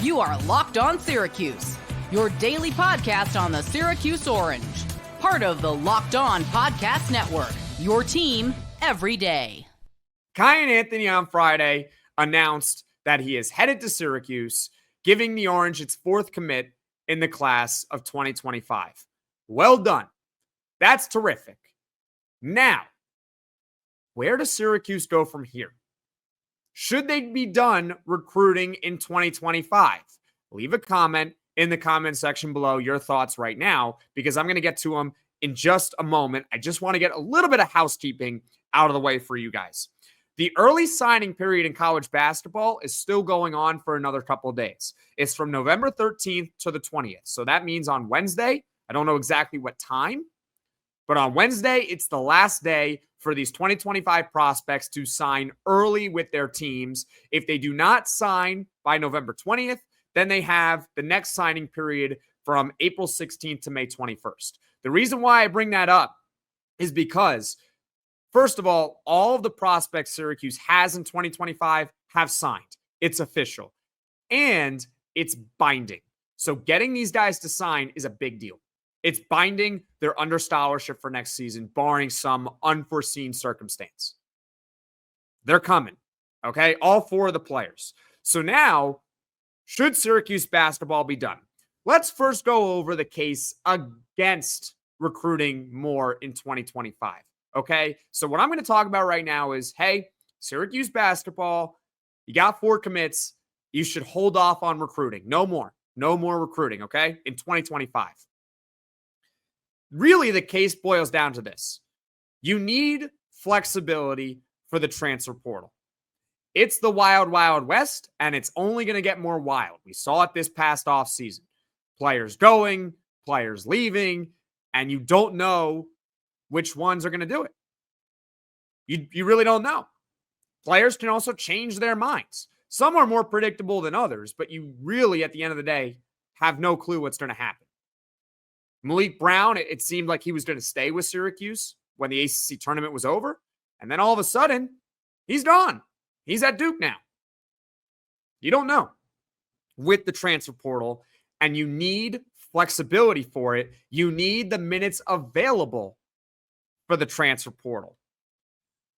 You are Locked On Syracuse, your daily podcast on the Syracuse Orange. Part of the Locked On Podcast Network, your team every day. Kiyan Anthony on Friday announced that he is headed to Syracuse, giving the Orange its fourth commit in the class of 2025. Well done. That's terrific. Now, where does Syracuse go from here? Should they be done recruiting in 2025? Leave a comment in the comment section below your thoughts right now, because I'm going to get to them in just a moment. I just want to get a little bit of housekeeping out of the way for you guys. The early signing period in college basketball is still going on for another couple of days. It's from November 13th to the 20th. So that means on Wednesday, I don't know exactly what time, but on Wednesday, it's the last day for these 2025 prospects to sign early with their teams. If they do not sign by November 20th, then they have the next signing period from April 16th to May 21st. The reason why I bring that up is because, first of all of the prospects Syracuse has in 2025 have signed. It's official. And it's binding. So getting these guys to sign is a big deal. It's binding. They're under scholarship for next season, barring some unforeseen circumstance. They're coming, okay? All four of the players. So now, should Syracuse basketball be done? Let's first go over the case against recruiting more in 2025, okay? So what I'm going to talk about right now is, hey, Syracuse basketball, you got 4 commits. You should hold off on recruiting. No more recruiting, okay, in 2025. Really, the case boils down to this. You need flexibility for the transfer portal. It's the wild, wild west, and it's only going to get more wild. We saw it this past offseason. Players going, players leaving, and you don't know which ones are going to do it. You really don't know. Players can also change their minds. Some are more predictable than others, but you really, at the end of the day, have no clue what's going to happen. Malik Brown, it seemed like he was going to stay with Syracuse when the ACC tournament was over. And then all of a sudden, he's gone. He's at Duke now. You don't know with the transfer portal, and you need flexibility for it. You need the minutes available for the transfer portal.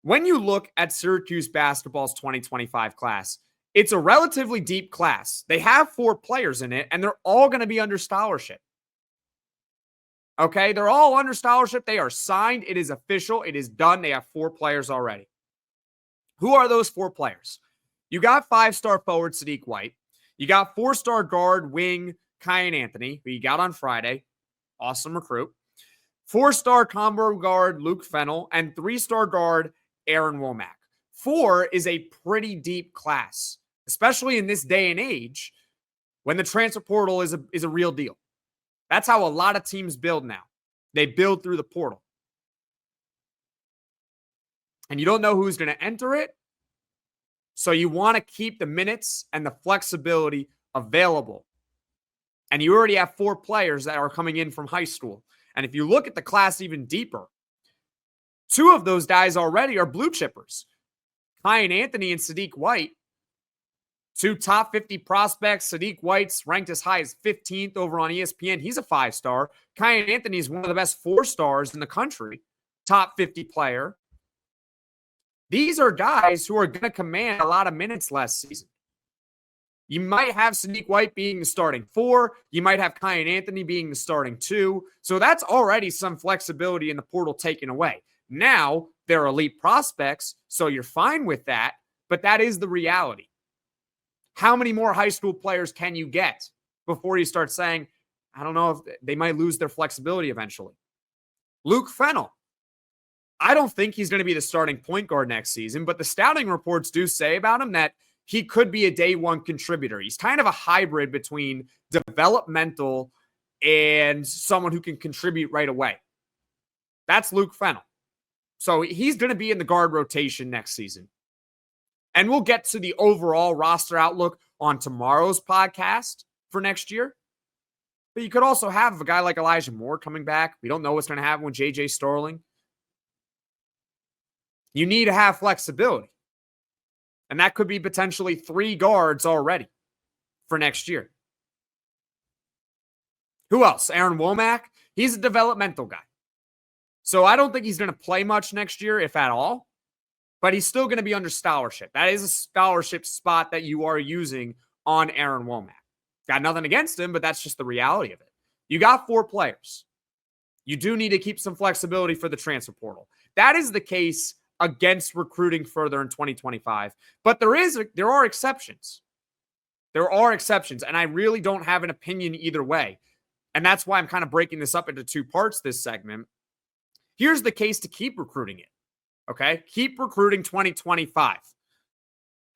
When you look at Syracuse basketball's 2025 class, it's a relatively deep class. They have 4 players in it, and they're all going to be under scholarship. Okay, they're all under scholarship. They are signed. It is official. It is done. They have 4 players already. Who are those 4 players? You got 5-star forward Sadiq White. You got 4-star guard wing Kiyan Anthony, who you got on Friday. Awesome recruit. 4-star combo guard Luke Fennell, and 3-star guard Aaron Womack. 4 is a pretty deep class, especially in this day and age when the transfer portal is a real deal. That's how a lot of teams build now. They build through the portal. And you don't know who's going to enter it. So you want to keep the minutes and the flexibility available. And you already have 4 players that are coming in from high school. And if you look at the class even deeper, 2 of those guys already are blue chippers. Kiyan Anthony and Sadiq White. 2 top 50 prospects. Sadiq White's ranked as high as 15th over on ESPN. He's a 5-star. Kiyan Anthony is one of the best 4-stars in the country. Top 50 player. These are guys who are going to command a lot of minutes last season. You might have Sadiq White being the starting 4. You might have Kiyan Anthony being the starting 2. So that's already some flexibility in the portal taken away. Now, they're elite prospects, so you're fine with that. But that is the reality. How many more high school players can you get before you start saying, I don't know if they might lose their flexibility eventually? Luke Fennell. I don't think he's going to be the starting point guard next season, but the scouting reports do say about him that he could be a day one contributor. He's kind of a hybrid between developmental and someone who can contribute right away. That's Luke Fennell. So he's going to be in the guard rotation next season. And we'll get to the overall roster outlook on tomorrow's podcast for next year. But you could also have a guy like Elijah Moore coming back. We don't know what's going to happen with J.J. Starling. You need to have flexibility. And that could be potentially 3 guards already. for next year. Who else? Aaron Womack. He's a developmental guy. So I don't think he's going to play much next year, if at all. But he's still going to be under scholarship. That is a scholarship spot that you are using on Aaron Womack. Got nothing against him, but that's just the reality of it. You got 4 players. You do need to keep some flexibility for the transfer portal. That is the case against recruiting further in 2025. But there are exceptions. There are exceptions, and I really don't have an opinion either way. And that's why I'm kind of breaking this up into 2 parts this segment. Here's the case to keep recruiting it. Okay? Keep recruiting 2025.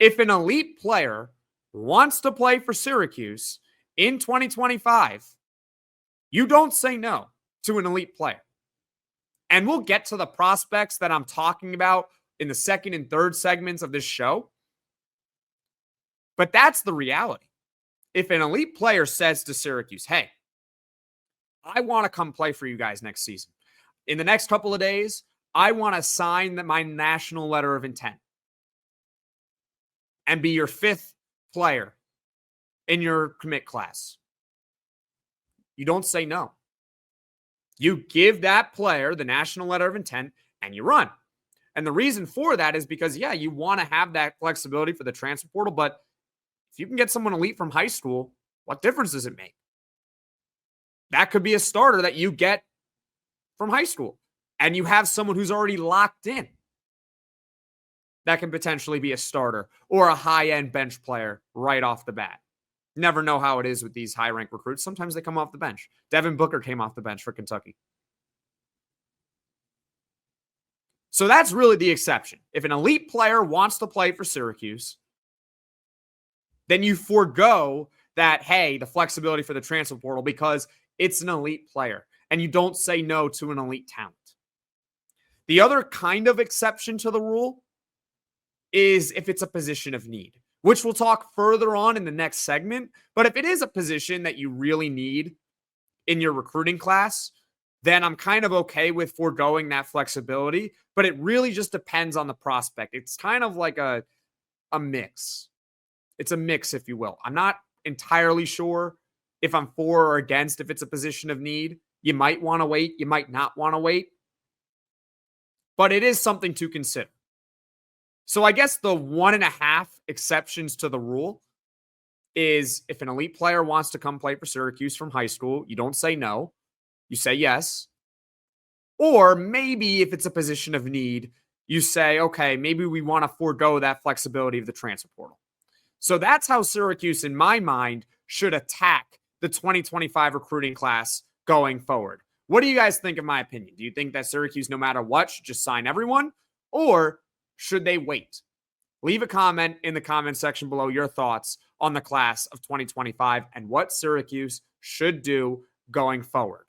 If an elite player wants to play for Syracuse in 2025, you don't say no to an elite player. And we'll get to the prospects that I'm talking about in the second and third segments of this show. But that's the reality. If an elite player says to Syracuse, hey, I want to come play for you guys next season. In the next couple of days, I want to sign my national letter of intent and be your 5th player in your commit class. You don't say no. You give that player the national letter of intent and you run. And the reason for that is because, yeah, you want to have that flexibility for the transfer portal, but if you can get someone elite from high school, what difference does it make? That could be a starter that you get from high school, and you have someone who's already locked in. That can potentially be a starter or a high-end bench player right off the bat. Never know how it is with these high-ranked recruits. Sometimes they come off the bench. Devin Booker came off the bench for Kentucky. So that's really the exception. If an elite player wants to play for Syracuse, then you forego that, hey, the flexibility for the transfer portal because it's an elite player, and you don't say no to an elite talent. The other kind of exception to the rule is if it's a position of need, which we'll talk further on in the next segment. But if it is a position that you really need in your recruiting class, then I'm kind of okay with foregoing that flexibility. But it really just depends on the prospect. It's kind of like a mix. It's a mix, if you will. I'm not entirely sure if I'm for or against if it's a position of need. You might want to wait. You might not want to wait. But it is something to consider. So I guess the 1.5 exceptions to the rule is if an elite player wants to come play for Syracuse from high school, you don't say no. You say yes. Or maybe if it's a position of need, you say, okay, maybe we want to forego that flexibility of the transfer portal. So that's how Syracuse, in my mind, should attack the 2025 recruiting class going forward. What do you guys think of my opinion? Do you think that Syracuse, no matter what, should just sign everyone? Or should they wait? Leave a comment in the comment section below your thoughts on the class of 2025 and what Syracuse should do going forward.